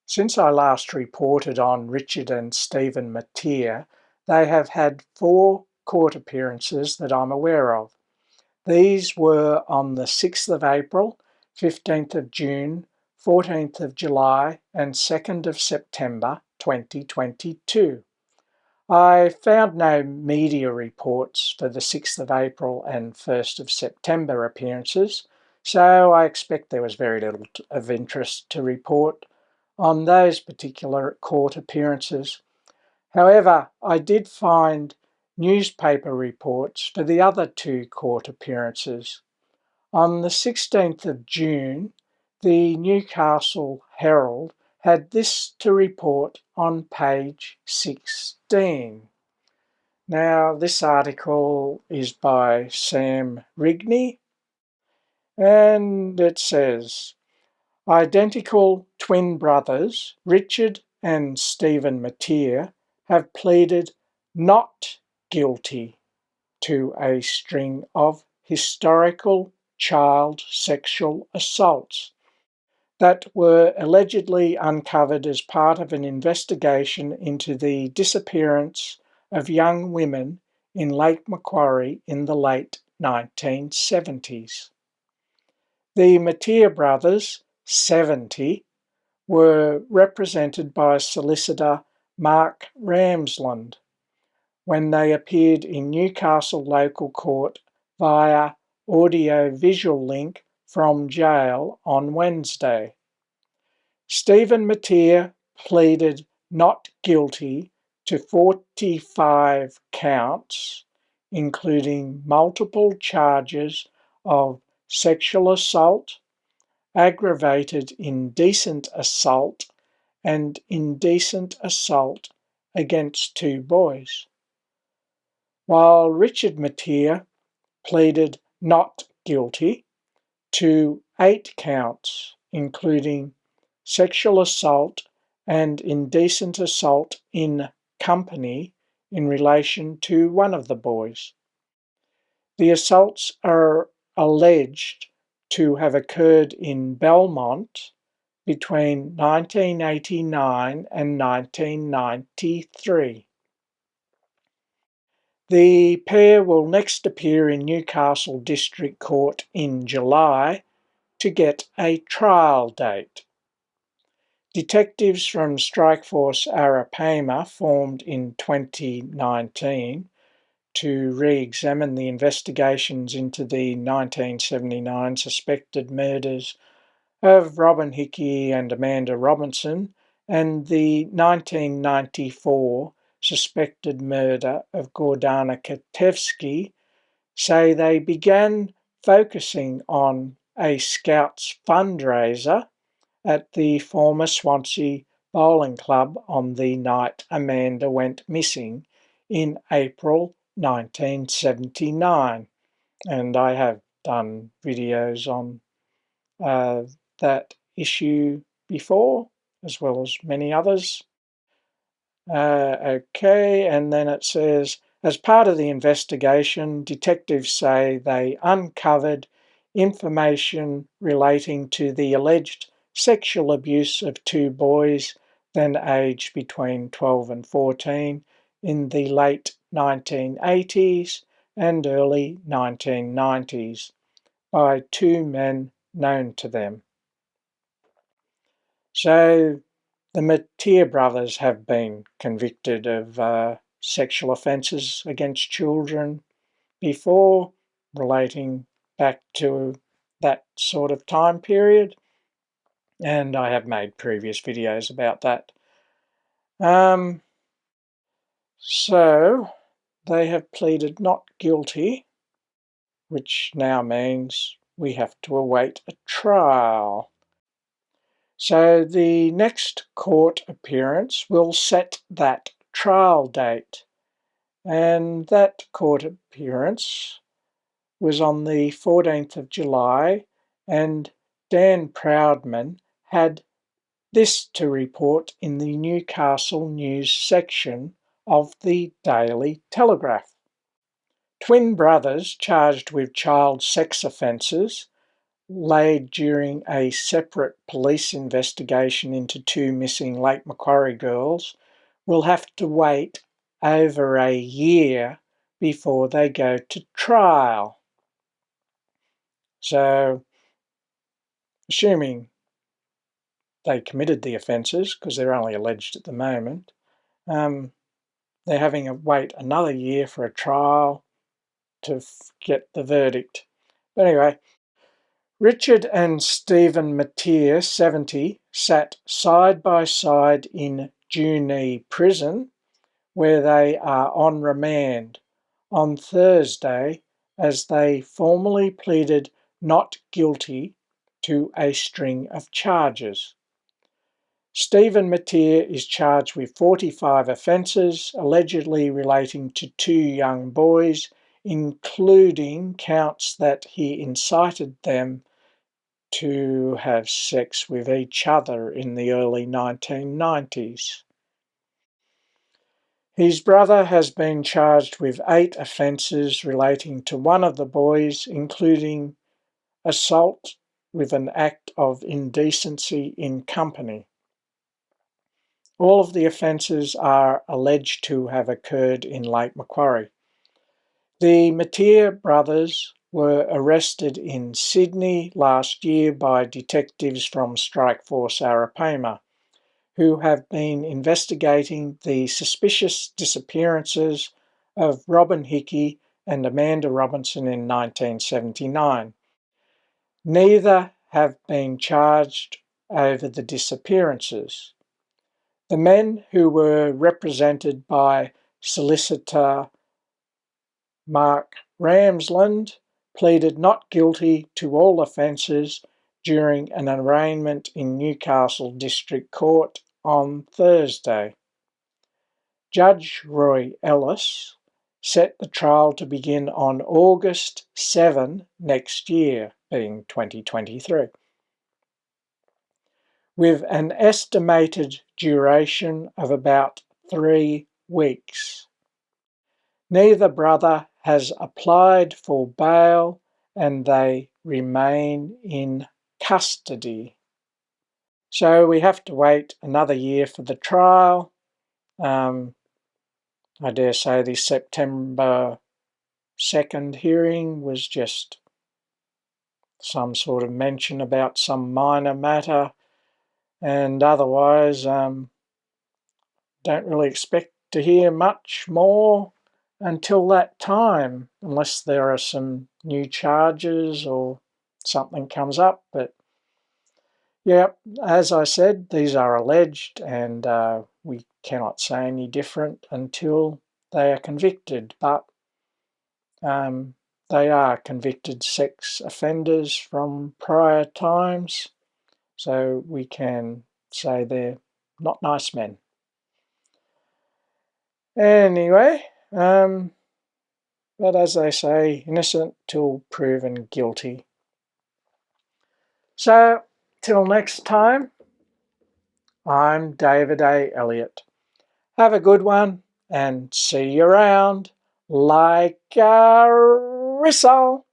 Since I last reported on Richard and Stephen Mateer, they have had 4 court appearances that I'm aware of. These were on the 6th of April, 15th of June, 14th of July and 2nd of September 2022. I found no media reports for the 6th of April and 1st of September appearances, so I expect there was very little of interest to report on those particular court appearances. However, I did find newspaper reports for the other 2 court appearances. On the 16th of June, the Newcastle Herald had this to report on page 16. Now, this article is by Sam Rigney, and it says, identical twin brothers, Richard and Stephen Mateer, have pleaded not guilty to a string of historical child sexual assaults that were allegedly uncovered as part of an investigation into the disappearance of young women in Lake Macquarie in the late 1970s. The Mateer brothers, 70, were represented by solicitor Mark Ramsland when they appeared in Newcastle local court via audio-visual link from jail on Wednesday. Stephen Mateer pleaded not guilty to 45 counts, including multiple charges of sexual assault, aggravated indecent assault, and indecent assault against 2 boys. While Richard Mateer pleaded not guilty to 8 counts, including sexual assault and indecent assault in company in relation to one of the boys. The assaults are alleged to have occurred in Belmont between 1989 and 1993. The pair will next appear in Newcastle District Court in July to get a trial date. Detectives from Strikeforce Arapaima, formed in 2019 to re-examine the investigations into the 1979 suspected murders of Robin Hickey and Amanda Robinson and the 1994 suspected murder of Gordana Katevsky, say they began focusing on a Scouts fundraiser at the former Swansea Bowling Club on the night Amanda went missing in April 1979. And I have done videos on that issue before, as well as many others. Okay, and then it says, as part of the investigation, detectives say they uncovered information relating to the alleged sexual abuse of 2 boys, then aged between 12 and 14, in the late 1980s and early 1990s by 2 men known to them. So the Mateer brothers have been convicted of sexual offences against children before, relating back to that sort of time period, and I have made previous videos about that. So they have pleaded not guilty, which now means we have to await a trial. So the next court appearance will set that trial date, and that court appearance was on the 14th of July, and Dan Proudman had this to report in the Newcastle News section of the Daily Telegraph. Twin brothers charged with child sex offences laid during a separate police investigation into 2 missing Lake Macquarie girls will have to wait over a year before they go to trial. So, assuming they committed the offences, because they're only alleged at the moment, they're having to wait another year for a trial to get the verdict. But anyway, Richard and Stephen Mateer, 70, sat side by side in Junee Prison, where they are on remand on Thursday as they formally pleaded not guilty to a string of charges. Stephen Mateer is charged with 45 offences allegedly relating to 2 young boys, including counts that he incited them to have sex with each other in the early 1990s. His brother has been charged with 8 offences relating to one of the boys, including assault with an act of indecency in company. All of the offences are alleged to have occurred in Lake Macquarie. The Mateer brothers were arrested in Sydney last year by detectives from Strikeforce Arapaima, who have been investigating the suspicious disappearances of Robin Hickey and Amanda Robinson in 1979. Neither have been charged over the disappearances. The men, who were represented by solicitor Mark Ramsland, pleaded not guilty to all offences during an arraignment in Newcastle District Court on Thursday. Judge Roy Ellis set the trial to begin on August 7 next year, being 2023. With an estimated duration of about 3 weeks. Neither brother has applied for bail and they remain in custody. So we have to wait another year for the trial. I dare say the September 2nd hearing was just some sort of mention about some minor matter, and otherwise don't really expect to hear much more until that time, unless there are some new charges or something comes up. But yeah, as I said, these are alleged, and we cannot say any different until they are convicted. But they are convicted sex offenders from prior times, so we can say they're not nice men. Anyway, but as they say, innocent till proven guilty. So, till next time, I'm David A. Elliott. Have a good one and see you around like a rissole.